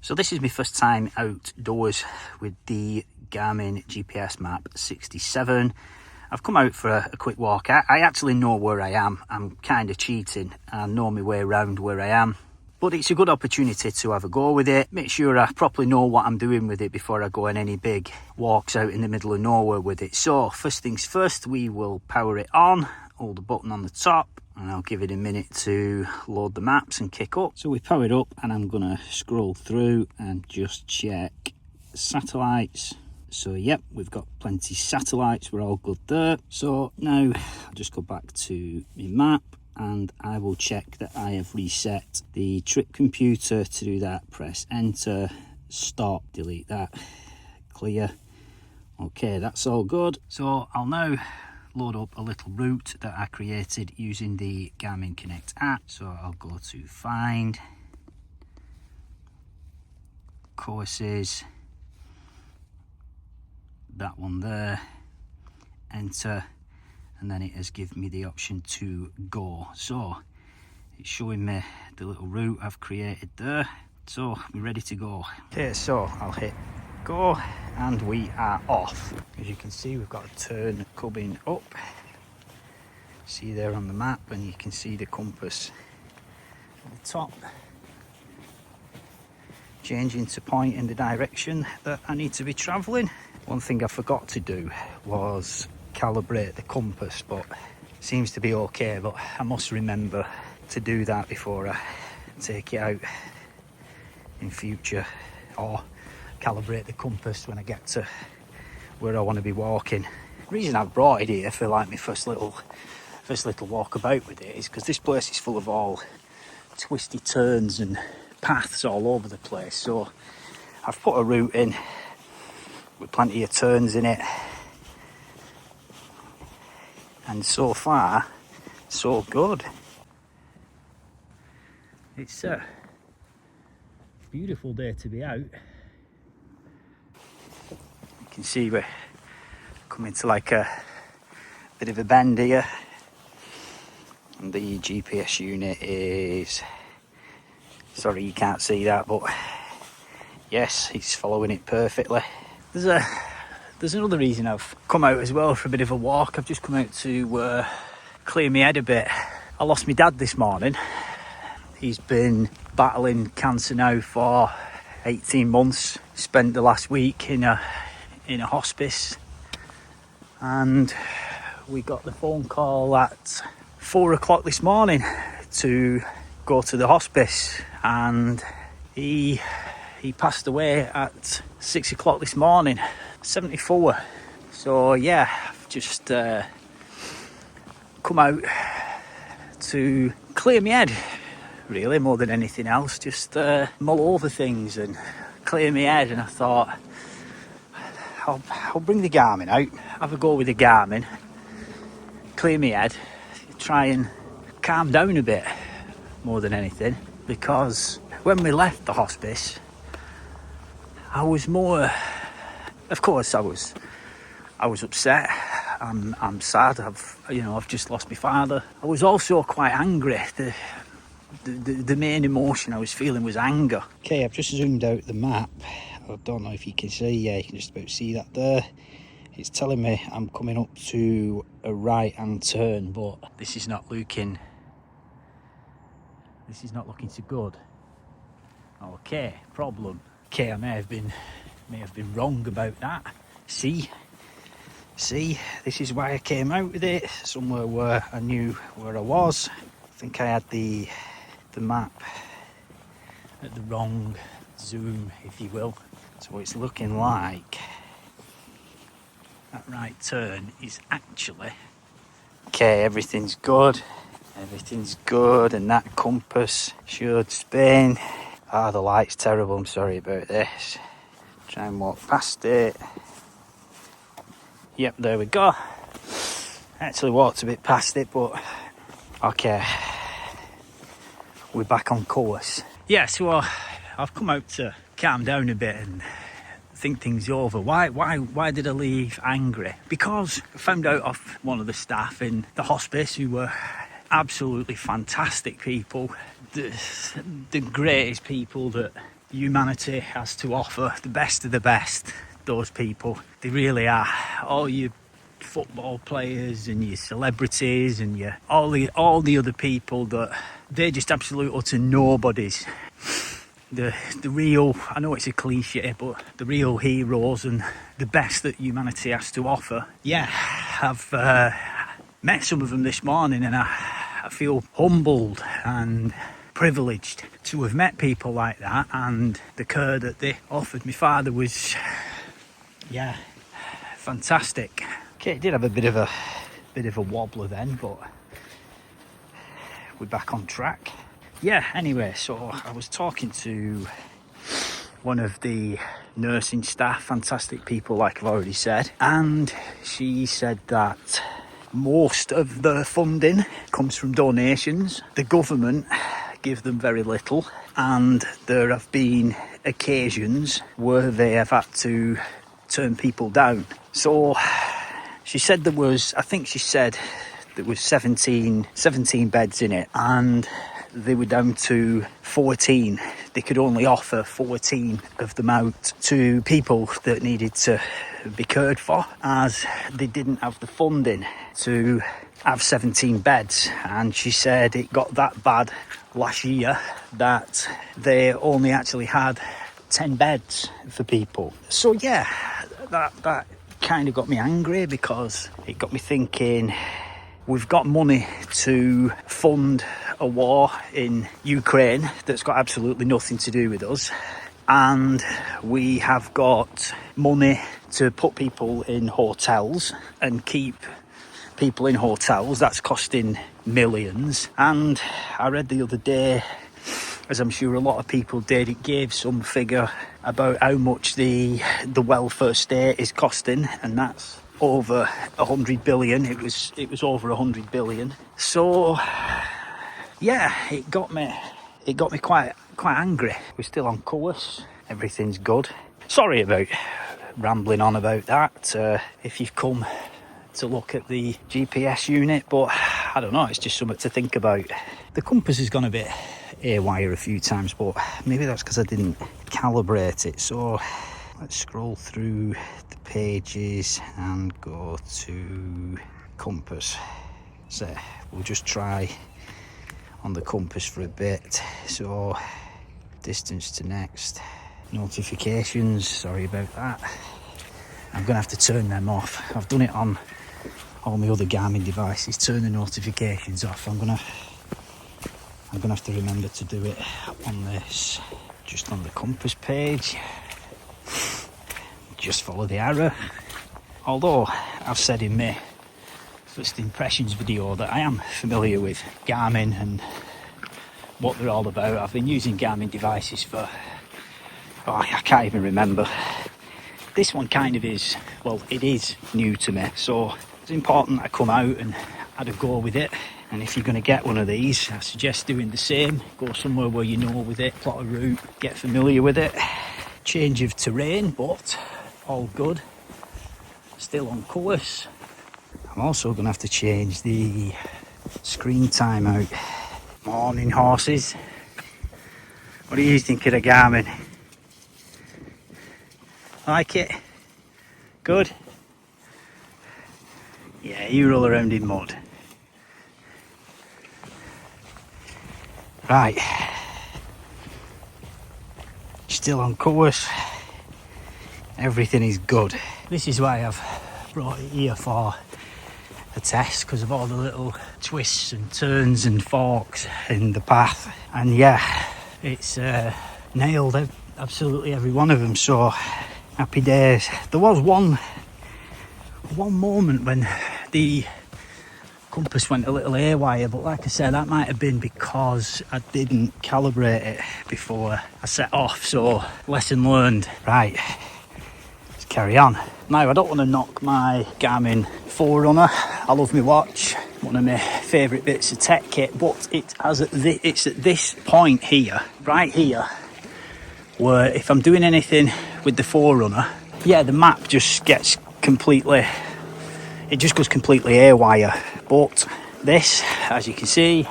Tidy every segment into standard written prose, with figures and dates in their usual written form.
So this is my first time outdoors with the Garmin GPS Map 67. I've come out for a quick walk. I actually know where I am. I'm kind of cheating. I know my way around where I am. But it's a good opportunity to have a go with it. Make sure I properly know what I'm doing with it before I go on any big walks out in the middle of nowhere with it. So first things first, we will power it on. Hold the button on the top and I'll give it a minute to load the maps and kick up. So we power it up and I'm gonna scroll through and just check satellites. So yep, we've got plenty of satellites, we're all good there. So now I'll just go back to my map and I will check that I have reset the trip computer. To do that, press enter, stop, delete that, clear. Okay, that's all good. So I'll now load up a little route that I created using the Garmin Connect app. So I'll go to find, courses, that one there, enter, and then it has given me the option to go. So it's showing me the little route I've created there. So we're ready to go. Okay, so I'll hit go and we are off. As you can see, we've got a turn coming up. See there on the map, and you can see the compass at the top, changing to point in the direction that I need to be travelling. One thing I forgot to do was calibrate the compass, but it seems to be okay, but I must remember to do that before I take it out in future, or calibrate the compass when I get to where I want to be walking. The reason I've brought it here for like my first little walk about with it is because this place is full of all twisty turns and paths all over the place. So I've put a route in with plenty of turns in it, and so far so good. It's a beautiful day to be out. You can see we're coming to like a bit of a bend here, and the GPS unit is, sorry you can't see that, but yes, it's following it perfectly. There's another reason I've come out as well for a bit of a walk. I've just come out to clear my head a bit. I lost my dad this morning. He's been battling cancer now for 18 months. Spent the last week in a hospice, and we got the phone call at 4 o'clock this morning to go to the hospice, and he passed away at 6 o'clock this morning, 74. So yeah, I've just come out to clear my head, really, more than anything else. Just mull over things and clear my head, and I thought I'll bring the Garmin out, have a go with the Garmin, clear my head, try and calm down a bit more than anything, because when we left the hospice I was more, of course I was upset, I'm sad, I've just lost my father. I was also quite angry. The main emotion I was feeling was anger. Okay, I've just zoomed out the map. I don't know if you can see, yeah, you can just about see that there. It's telling me I'm coming up to a right hand turn, but this is not looking so good. Okay, problem. Okay, I may have been wrong about that. See, this is why I came out with it, somewhere where I knew where I was. I think I had the map at the wrong zoom, if you will. So it's looking like that right turn is actually, okay, everything's good, and that compass should spin. The light's terrible, I'm sorry about this. Try and walk past it. Yep, there we go. Actually walked a bit past it, but okay, we're back on course. Yeah, so I've come out to calm down a bit and think things over. Why did I leave angry? Because I found out off one of the staff in the hospice, who were absolutely fantastic people, the greatest people that humanity has to offer, the best of the best, those people, they really are. All your football players and your celebrities and your all the other people, that they're just absolute utter nobodies. The real, I know it's a cliche, but the real heroes and the best that humanity has to offer. Yeah, I've met some of them this morning, and I feel humbled and privileged to have met people like that, and the care that they offered my father was, yeah, fantastic. Okay, it did have a bit of a wobbler then, but we're back on track. Yeah, anyway, so I was talking to one of the nursing staff, fantastic people like I've already said, and she said that most of the funding comes from donations. The government give them very little, and there have been occasions where they have had to turn people down. So she said there was 17 beds in it, and they were down to 14. They could only offer 14 of them out to people that needed to be cared for, as they didn't have the funding to have 17 beds. And she said it got that bad last year that they only actually had 10 beds for people. So yeah, that kind of got me angry, because it got me thinking, we've got money to fund a war in Ukraine that's got absolutely nothing to do with us, and we have got money to put people in hotels and keep people in hotels. That's costing millions. And I read the other day, as I'm sure a lot of people did, it gave some figure about how much the welfare state is costing, and that's over 100 billion. It was over 100 billion. So yeah, it got me quite angry. We're still on course, everything's good. Sorry about rambling on about that, if you've come to look at the GPS unit, but I don't know, it's just something to think about. The compass has gone a bit haywire a few times, but maybe that's because I didn't calibrate it. So let's scroll through the pages and go to compass. So we'll just try on the compass for a bit. So distance to next, notifications, sorry about that. I'm gonna have to turn them off. I've done it on all my other Garmin devices, turn the notifications off. I'm gonna have to remember to do it on this, just on the compass page. Just follow the arrow. Although I've said in my first impressions video that I am familiar with Garmin and what they're all about. I've been using Garmin devices for, I can't even remember. This one kind of is, well, it is new to me, so it's important I come out and had a go with it. And if you're going to get one of these, I suggest doing the same. Go somewhere where you know with it, plot a route, get familiar with it. Change of terrain, but all good. Still on course. I'm also going to have to change the screen time out. Morning, horses. What do you think of the Garmin? Like it? Good? Yeah, you roll around in mud. Right. Still on course. Everything is good. This is why I've brought it here for a test, because of all the little twists and turns and forks in the path. And yeah, it's nailed absolutely every one of them, so happy days. There was one moment when the compass went a little haywire, but like I said, that might have been because I didn't calibrate it before I set off, so lesson learned. Right, let's carry on. Now, I don't want to knock my Garmin Forerunner. I love my watch, one of my favourite bits of tech kit, but it's at this point here, right here, where if I'm doing anything with the Forerunner, yeah, the map just gets completely, it just goes completely haywire. But this, as you can see,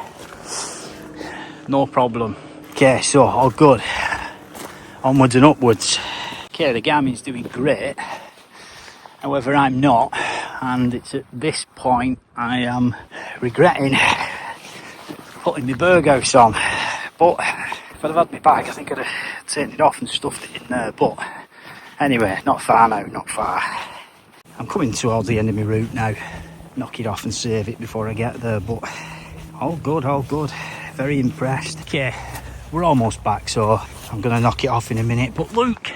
no problem. Okay, so all good. onwards and upwards. Okay, the Garmin's doing great. However, I'm not, and it's at this point I am regretting putting my Burgos on. But if I'd have had my bag, I think I'd have taken it off and stuffed it in there. But anyway, not far now, not far. I'm coming towards the end of my route now. Knock it off and save it before I get there, but all good, all good. Very impressed. Okay, we're almost back, so I'm gonna knock it off in a minute. But look,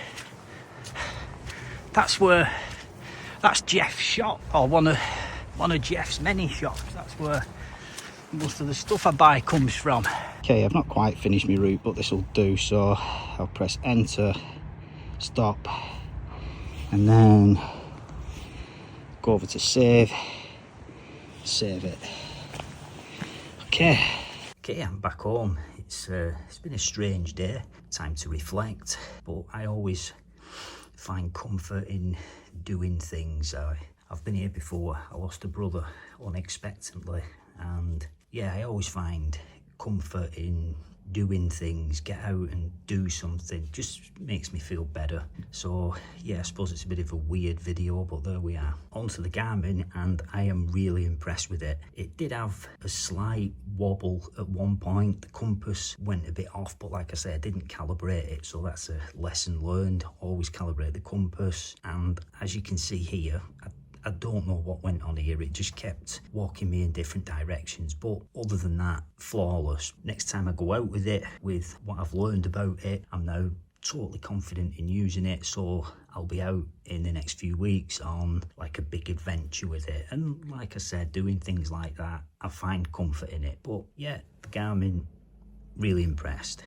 that's Jeff's shop, or one of Jeff's many shops. That's where most of the stuff I buy comes from. Okay, I've not quite finished my route, but this will do, so I'll press enter, stop, and then go over to save it. Okay, I'm back home. It's been a strange day, time to reflect, but I always find comfort in doing things. I've been here before. I lost a brother unexpectedly, and yeah, I always find comfort in doing things. Get out and do something, just makes me feel better. So yeah, I suppose it's a bit of a weird video, but there we are. Onto the Garmin, and I am really impressed with it. It did have a slight wobble at one point. The compass went a bit off, but like I said, I didn't calibrate it, so that's a lesson learned. Always calibrate the compass. And as you can see here, I don't know what went on here. It just kept walking me in different directions. But other than that, flawless. Next time I go out with it, with what I've learned about it, I'm now totally confident in using it. So I'll be out in the next few weeks on like a big adventure with it. And like I said, doing things like that, I find comfort in it. But yeah, the Garmin, really impressed.